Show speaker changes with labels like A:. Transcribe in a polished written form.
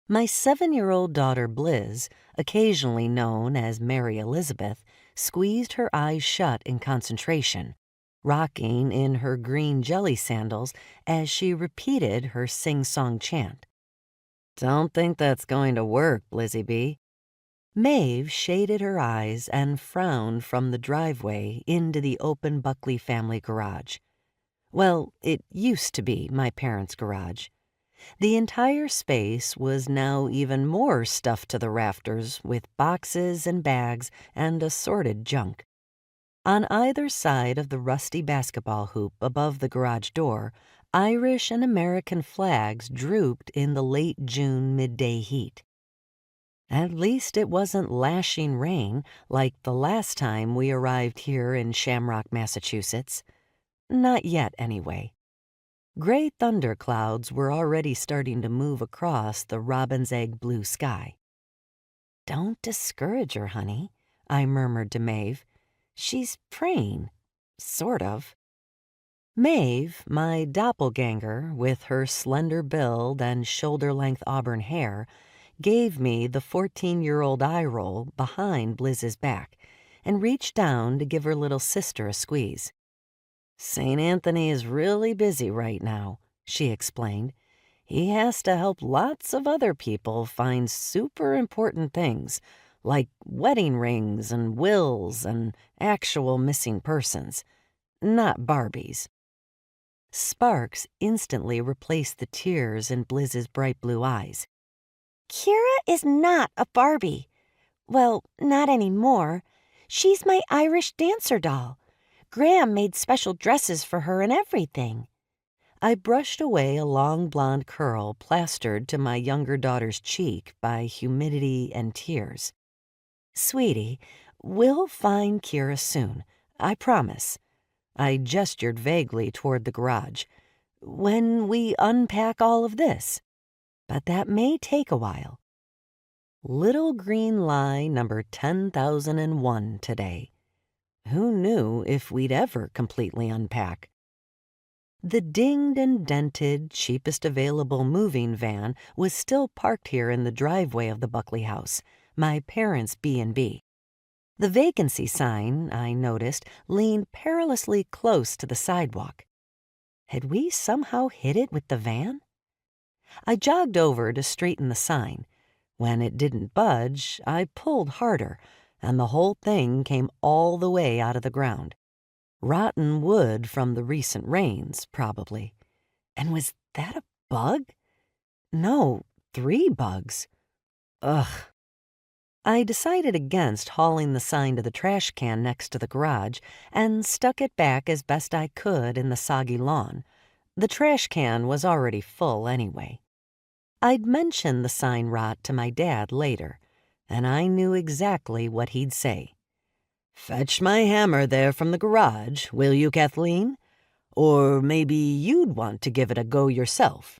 A: My 7-year-old daughter Bliz, occasionally known as Mary Elizabeth, squeezed her eyes shut in concentration, rocking in her green jelly sandals as she repeated her sing-song chant. "Don't think that's going to work, Blizzy B." Maeve shaded her eyes and frowned from the driveway into the open Buckley family garage. Well, it used to be my parents' garage. The entire space was now even more stuffed to the rafters with boxes and bags and assorted junk. On either side of the rusty basketball hoop above the garage door, Irish and American flags drooped in the late June midday heat. At least it wasn't lashing rain like the last time we arrived here in Shamrock, Massachusetts. Not yet, anyway. Gray thunderclouds were already starting to move across the robin's egg blue sky. "Don't discourage her, honey," I murmured to Maeve. "She's praying, sort of." Maeve, my doppelganger, with her slender build and shoulder-length auburn hair, gave me the 14-year-old eye roll behind Bliz's back and reached down to give her little sister a squeeze. "St. Anthony is really busy right now," she explained. "He has to help lots of other people find super important things, like wedding rings and wills and actual missing persons, not Barbies." Sparks instantly replaced the tears in Bliz's bright blue eyes.
B: "Kira is not a Barbie. Well, not anymore. She's my Irish dancer doll. Graham made special dresses for her and everything."
A: I brushed away a long blonde curl plastered to my younger daughter's cheek by humidity and tears. "Sweetie, we'll find Kira soon, I promise." I gestured vaguely toward the garage. "When we unpack all of this. But that may take a while." Little green lie number 10,001 today. Who knew if we'd ever completely unpack? The dinged and dented, cheapest available moving van was still parked here in the driveway of the Buckley House, my parents' B&B. The vacancy sign, I noticed, leaned perilously close to the sidewalk. Had we somehow hit it with the van? I jogged over to straighten the sign. When it didn't budge, I pulled harder, and the whole thing came all the way out of the ground. Rotten wood from the recent rains, probably. And was that a bug? No, 3 bugs. Ugh. I decided against hauling the sign to the trash can next to the garage and stuck it back as best I could in the soggy lawn. The trash can was already full anyway. I'd mention the sign rot to my dad later, and I knew exactly what he'd say. "Fetch my hammer there from the garage, will you, Kathleen? Or maybe you'd want to give it a go yourself."